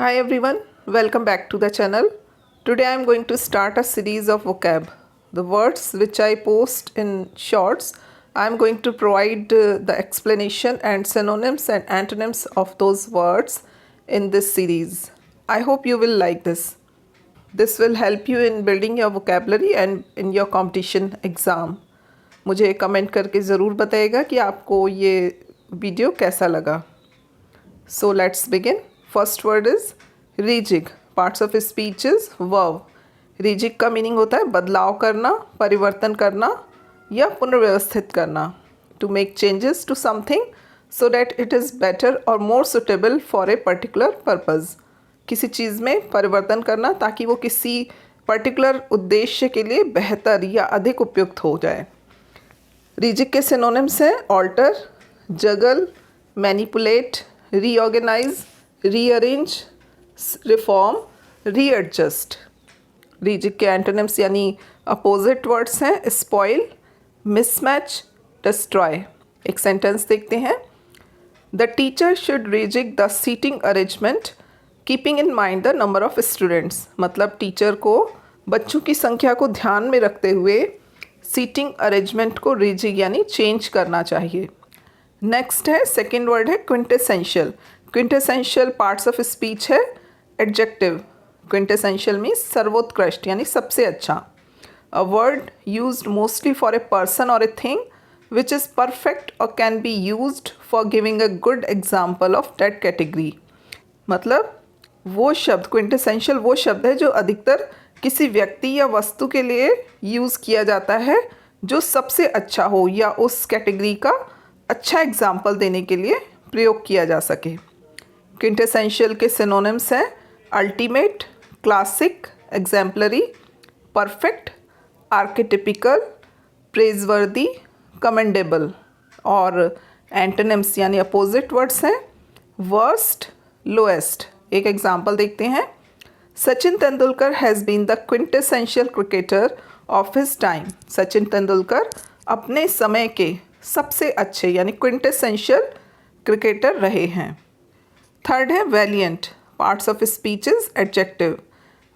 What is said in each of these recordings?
Hi everyone, welcome back to the channel. Today I am going to start a series of vocab. The words which I post in shorts, I am going to provide the explanation and synonyms and antonyms of those words in this series. I hope you will like this. This will help you in building your vocabulary and in your competition exam. मुझे comment करके ज़रूर बताइएगा कि आपको ये video कैसा लगा. So let's begin. First word is rejig. Parts of speech is verb. Rejig का मीनिंग होता है बदलाव करना, परिवर्तन करना या पुनर्व्यवस्थित करना. To make changes to something so that it is better or more suitable for a particular purpose. किसी चीज़ में परिवर्तन करना ताकि वो किसी पर्टिकुलर उद्देश्य के लिए बेहतर या अधिक उपयुक्त हो जाए. रीजिग के सिनोनिम्स हैं alter, juggle, manipulate, reorganize, rearrange, reform, readjust. Rejig के एंटोनिम्स यानी अपोजिट वर्ड्स हैं स्पॉइल, मिसमैच, डिस्ट्रॉय. एक सेंटेंस देखते हैं. The teacher should rejig the seating arrangement keeping in mind the number of students. मतलब टीचर को बच्चों की संख्या को ध्यान में रखते हुए सीटिंग अरेंजमेंट को रीजिग यानी चेंज करना चाहिए. नेक्स्ट है सेकेंड वर्ड है quintessential. Quintessential parts of speech है एडजेक्टिव. क्विंटेसेंशियल मीन्स सर्वोत्कृष्ट यानी सबसे अच्छा. A word used mostly for a person और a thing which is perfect और can be used for giving a good example of that category. मतलब वो शब्द क्विंटेसेंशियल वो शब्द है जो अधिकतर किसी व्यक्ति या वस्तु के लिए यूज़ किया जाता है जो सबसे अच्छा हो या उस कैटेगरी का अच्छा एग्जाम्पल देने के लिए प्रयोग किया जा सके. क्विंटेसेंशियल के सिनोनिम्स हैं ultimate, classic, exemplary, perfect, archetypical, praiseworthy, commendable. और एंटोनिम्स यानी अपोजिट वर्ड्स हैं वर्स्ट, लोएस्ट. एक एग्जाम्पल देखते हैं. Sachin Tendulkar has been the quintessential cricketer of his time. Sachin Tendulkar अपने समय के सबसे अच्छे यानी क्विंटेसेंशियल क्रिकेटर रहे हैं. थर्ड है valiant. Parts of speeches adjective.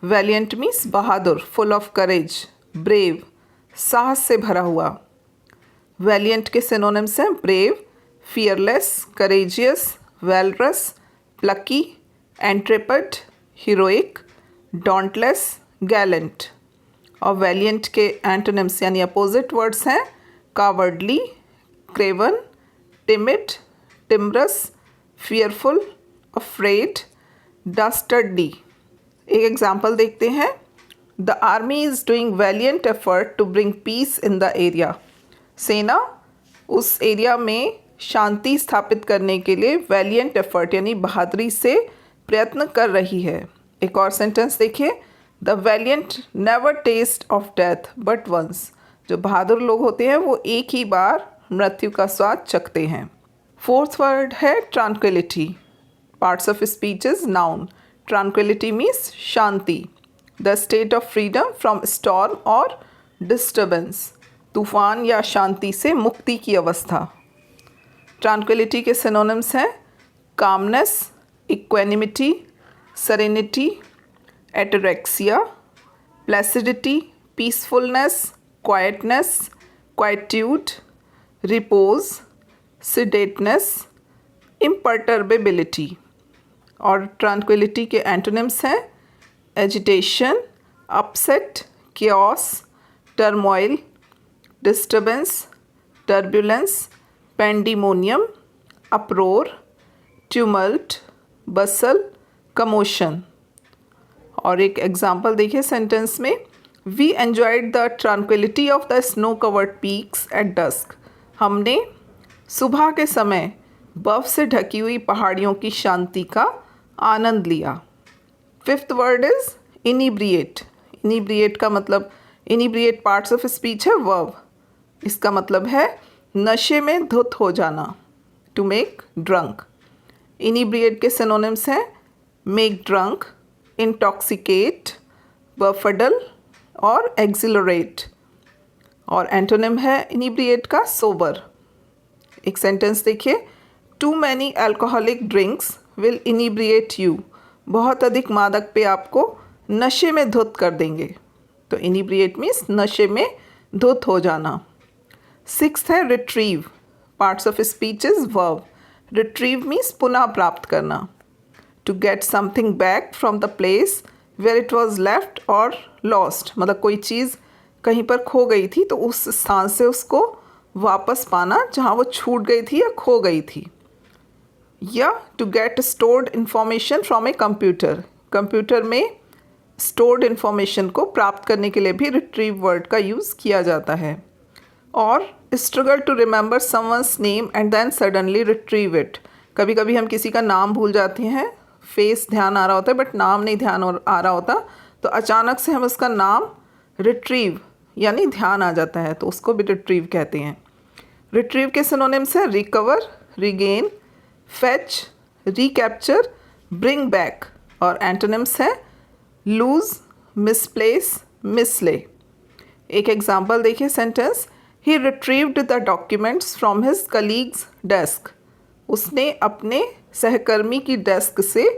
Valiant means बहादुर, फुल ऑफ करेज, ब्रेव, साहस से भरा हुआ. वैलियंट के सिनोनिम्स हैं brave, fearless, courageous, valorous, plucky, intrepid, heroic, dauntless, gallant. और वैलियंट के एंटोनिम्स यानी अपोजिट वर्ड्स हैं cowardly, craven, timid, timorous, fearful, afraid, dastardly. एक एग्जाम्पल देखते हैं. The army is doing valiant effort to bring peace in the area. सेना उस area में शांति स्थापित करने के लिए वैलियंट एफर्ट यानी बहादुरी से प्रयत्न कर रही है. एक और सेंटेंस देखिए. The valiant never taste of death but once. जो बहादुर लोग होते हैं वो एक ही बार मृत्यु का स्वाद चखते हैं. फोर्थ वर्ड है tranquillity. Parts of speeches noun. Tranquillity means शांति, the state of freedom from storm और डिस्टर्बेंस. तूफान या शांति से मुक्ति की अवस्था. ट्रांक्विलिटी के सिनोनिम्स हैं calmness, equanimity, serenity, ataraxia, placidity, peacefulness, quietness, quietude, repose, sedateness, imperturbability. और ट्रांक्विलिटी के एंटोनिम्स हैं agitation, upset, chaos, turmoil, disturbance, turbulence, pandemonium, uproar, tumult, bustle, commotion. और एक एग्जाम्पल देखिए सेंटेंस में. We enjoyed the tranquillity of the snow covered peaks at dusk. हमने सुबह के समय बर्फ़ से ढकी हुई पहाड़ियों की शांति का आनंद लिया. Fifth word is inebriate. Inebriate का मतलब इनिब्रिएट पार्ट्स ऑफ स्पीच है वर्ब. इसका मतलब है नशे में धुत हो जाना, टू मेक ड्रंक. इनिब्रिएट के सिनोनिम्स हैं मेक ड्रंक, इंटॉक्सिकेट, बफडल और एक्सिलरेट. और एंटोनिम है इनिब्रिएट का सोबर. एक सेंटेंस देखिए. Too many alcoholic drinks will inebriate you बहुत अधिक मादक पे आपको नशे में धुत कर देंगे। तो इनिब्रिएट मीन्स नशे में धुत हो जाना। सिक्स्थ है retrieve. Parts of speech is verb. Retrieve means पुनः प्राप्त करना। To get something back from the place where it was left और लॉस्ट, मतलब कोई चीज़ कहीं पर खो गई थी तो उस स्थान से उसको वापस पाना जहाँ वो छूट गई थी या खो गई थी। या to get stored information from a computer. Computer में स्टोर्ड इंफॉर्मेशन को प्राप्त करने के लिए भी रिट्रीव वर्ड का यूज़ किया जाता है। और struggle to remember someone's name and then suddenly retrieve it. कभी कभी हम किसी का नाम भूल जाते हैं, फेस ध्यान आ रहा होता है बट नाम नहीं ध्यान आ रहा होता, तो अचानक से हम उसका नाम रिट्रीव यानी ध्यान आ जाता है, तो उसको भी रिट्रीव कहते हैं। रिट्रीव के सिनोनिम्स है recover, regain, fetch, recapture, bring back. और एंटोनिम्स है लूज, मिसप्लेस, मिसले। एक एग्जाम्पल देखिए sentence, he retrieved the documents from his colleagues desk. उसने अपने सहकर्मी की डेस्क से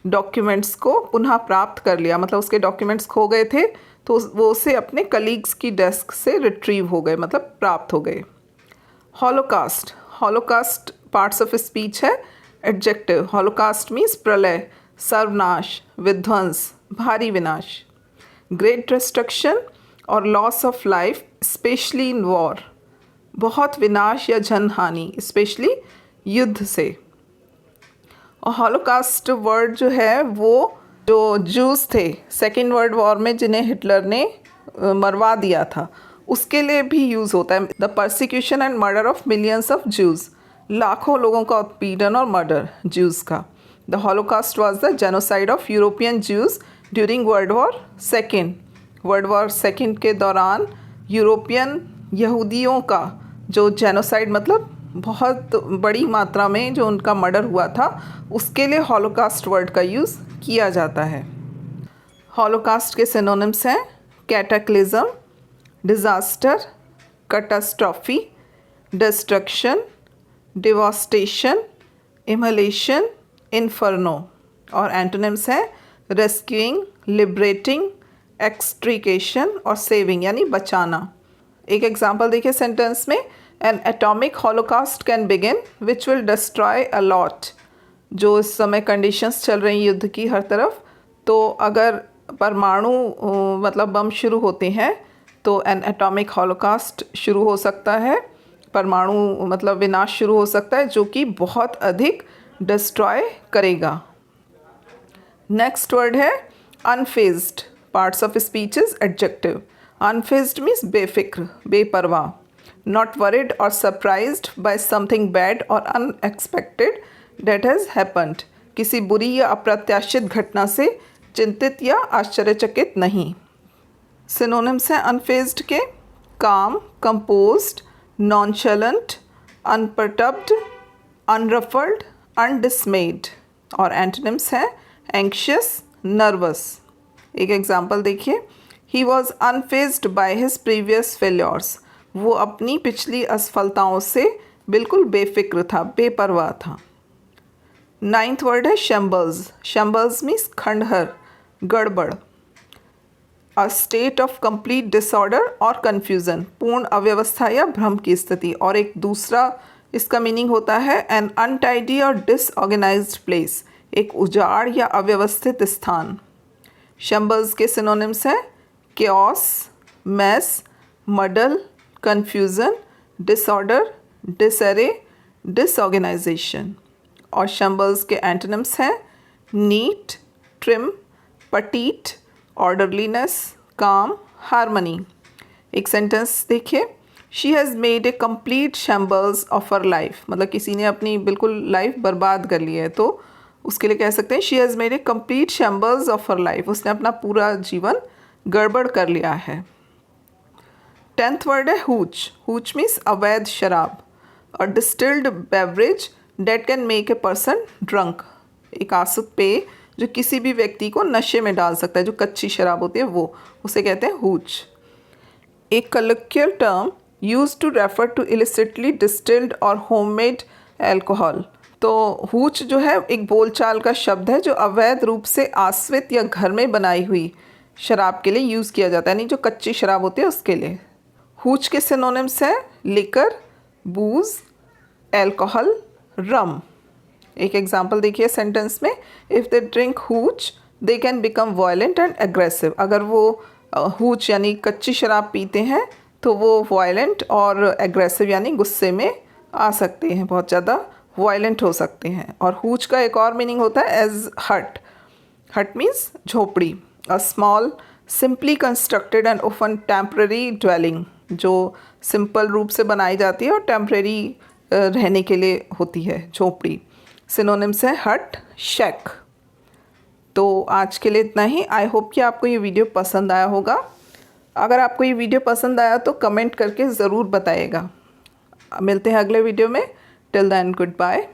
डॉक्यूमेंट्स को पुनः प्राप्त कर लिया, मतलब उसके डॉक्यूमेंट्स खो गए थे तो वो उसे अपने कलीग्स की डेस्क से रिट्रीव हो गए, मतलब प्राप्त हो गए। Holocaust. Holocaust parts of speech है एडजेक्टिव। हॉलोकास्ट मीन्स प्रलय, सर्वनाश, विध्वंस, भारी विनाश। ग्रेट डिस्ट्रक्शन और loss of life specially in war. बहुत विनाश या जनहानि स्पेशली युद्ध से। और हॉलोकास्ट वर्ड जो है वो जो जूस थे सेकेंड वर्ल्ड वॉर में जिन्हें हिटलर ने मरवा दिया था उसके लिए भी यूज़ होता है। The persecution and murder of millions of juice. लाखों लोगों का उत्पीड़न और मर्डर जूस का। The holocaust was the genocide of European juice during world war second. World war second के दौरान यूरोपियन यहूदियों का जो जेनोसाइड मतलब बहुत बड़ी मात्रा में जो उनका मर्डर हुआ था उसके लिए हॉलोकास्ट वर्ड का यूज़ किया जाता है। हॉलोकास्ट के सिनोनिम्स हैं cataclysm, disaster, catastrophe, destruction, devastation, immolation, inferno. और एंटोनिम्स हैं रेस्क्यूइंग, लिबरेटिंग, एक्सट्रिकेशन और सेविंग यानी बचाना। एक एग्जांपल देखिए सेंटेंस में, N atomic holocaust can begin which will destroy a lot. जो इस समय कंडीशंस चल रही युद्ध की हर तरफ, तो अगर परमाणु मतलब बम शुरू होते हैं तो एन एटॉमिक हॉलोकास्ट शुरू हो सकता है, परमाणु मतलब विनाश शुरू हो सकता है जो कि बहुत अधिक डिस्ट्रॉय करेगा। नेक्स्ट वर्ड है unfazed. Parts of speech is adjective. Unfazed means बेफिक्र, बेपरवाह। नॉट वरिड और सरप्राइज्ड बाय समथिंग बैड और अनएक्सपेक्टेड डेट हैज़ हैपन्ड। किसी बुरी या अप्रत्याशित घटना से चिंतित या आश्चर्यचकित नहीं। सिनोनिम्स हैं अनफेज्ड के काम, कंपोज्ड, नॉनचलेंट, अनपर्टर्ब्ड, अनरफल्ड, अनडिसमेड। और एंटोनिम्स हैं एंक्शियस, नर्वस। एक एग्जाम्पल देखिए, he was unfazed by his previous failures. वो अपनी पिछली असफलताओं से बिल्कुल बेफिक्र था, बेपरवाह था। नाइन्थ वर्ड है शम्बल्स। शम्बल्स मीन्स खंडहर, गड़बड़। A state of complete disorder और कन्फ्यूज़न, पूर्ण अव्यवस्था या भ्रम की स्थिति। और एक दूसरा इसका मीनिंग होता है एन अनटाइडी और डिसऑर्गेनाइज्ड प्लेस, एक उजाड़ या अव्यवस्थित स्थान। शम्बल्स के सिनोनिम्स हैं chaos, mess, muddle, confusion, disorder, disarray, disorganisation. और शम्बल्स के एंटोनिम्स हैं neat, trim, petite, orderliness, calm, harmony. एक सेंटेंस देखिए, she has made a complete shambles of her life, मतलब किसी ने अपनी बिल्कुल लाइफ बर्बाद कर ली है तो उसके लिए कह सकते हैं she has made a complete shambles of her life. उसने अपना पूरा जीवन गड़बड़ कर लिया है। 10th वर्ड है हूच। हूच मीन्स अवैध शराब और distilled beverage date can make a person drunk, एक आसुत पेय जो किसी भी व्यक्ति को नशे में डाल सकता है, जो कच्ची शराब होती है वो, उसे कहते हैं हूच। एक colloquial term use to refer to illicitly distilled और होममेड एल्कोहल। तो हूच जो है एक बोलचाल का शब्द है जो अवैध रूप से आश्रित या घर में बनाई हुई शराब के लिए यूज़ किया जाता है, यानी जो कच्ची शराब होती है उसके लिए। हूच के सिनोनिम्स हैं लिकर, बूज, एल्कोहल, रम। एक एग्जांपल देखिए सेंटेंस में, if they drink hooch they can become violent and aggressive. अगर वो हूच यानी कच्ची शराब पीते हैं तो वो वायलेंट और एग्रेसिव यानी गुस्से में आ सकते हैं, बहुत ज़्यादा वायलेंट हो सकते हैं। और हूच का एक और मीनिंग होता है एज हट। हट मीन्स झोपड़ी, a small simply constructed and often temporary dwelling, जो सिंपल रूप से बनाई जाती है और टेम्परेरी रहने के लिए होती है, झोपड़ी। सिनोनिम्स है हट, शेक। तो आज के लिए इतना ही। आई होप कि आपको ये वीडियो पसंद आया होगा। अगर आपको ये वीडियो पसंद आया तो कमेंट करके ज़रूर बताइएगा। मिलते हैं अगले वीडियो में। Till then good bye.